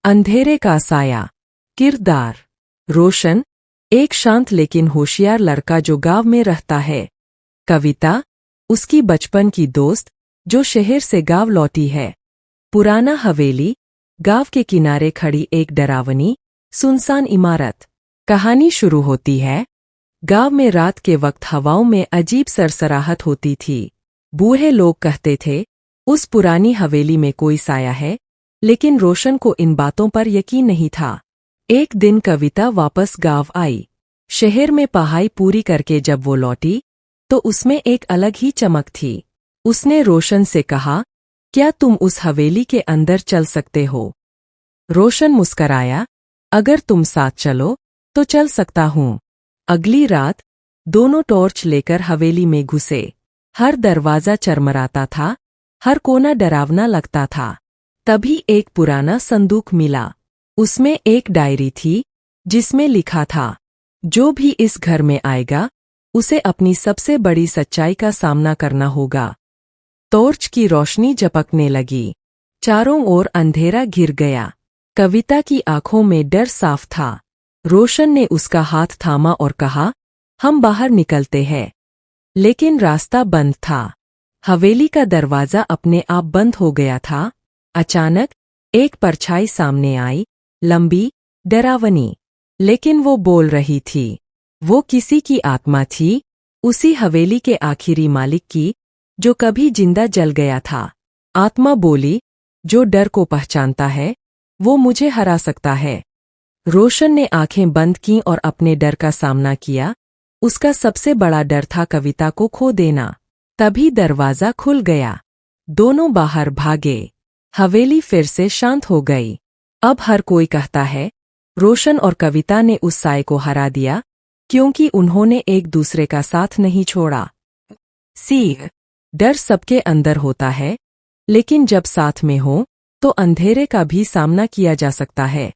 अंधेरे का साया। किरदार रोशन, एक शांत लेकिन होशियार लड़का जो गांव में रहता है। कविता, उसकी बचपन की दोस्त जो शहर से गांव लौटी है। पुराना हवेली, गांव के किनारे खड़ी एक डरावनी सुनसान इमारत। कहानी शुरू होती है। गांव में रात के वक्त हवाओं में अजीब सरसराहट होती थी। बूढ़े लोग कहते थे उस पुरानी हवेली में कोई साया है, लेकिन रोशन को इन बातों पर यकीन नहीं था। एक दिन कविता वापस गांव आई। शहर में पढ़ाई पूरी करके जब वो लौटी तो उसमें एक अलग ही चमक थी। उसने रोशन से कहा, क्या तुम उस हवेली के अंदर चल सकते हो? रोशन मुस्कराया, अगर तुम साथ चलो तो चल सकता हूँ। अगली रात दोनों टॉर्च लेकर हवेली में घुसे। हर दरवाजा चरमराता था, हर कोना डरावना लगता था। तभी एक पुराना संदूक मिला। उसमें एक डायरी थी जिसमें लिखा था, जो भी इस घर में आएगा उसे अपनी सबसे बड़ी सच्चाई का सामना करना होगा। टॉर्च की रोशनी झपकने लगी। चारों ओर अंधेरा घिर गया। कविता की आंखों में डर साफ था। रोशन ने उसका हाथ थामा और कहा, हम बाहर निकलते हैं। लेकिन रास्ता बंद था। हवेली का दरवाजा अपने आप बंद हो गया था। अचानक एक परछाई सामने आई, लंबी, डरावनी, लेकिन वो बोल रही थी। वो किसी की आत्मा थी, उसी हवेली के आखिरी मालिक की, जो कभी जिंदा जल गया था। आत्मा बोली, जो डर को पहचानता है वो मुझे हरा सकता है। रोशन ने आंखें बंद की और अपने डर का सामना किया। उसका सबसे बड़ा डर था कविता को खो देना। तभी दरवाजा खुल गया। दोनों बाहर भागे। हवेली फिर से शांत हो गई। अब हर कोई कहता है, रोशन और कविता ने उस साए को हरा दिया, क्योंकि उन्होंने एक दूसरे का साथ नहीं छोड़ा। सीख, डर सबके अंदर होता है, लेकिन जब साथ में हो तो अंधेरे का भी सामना किया जा सकता है।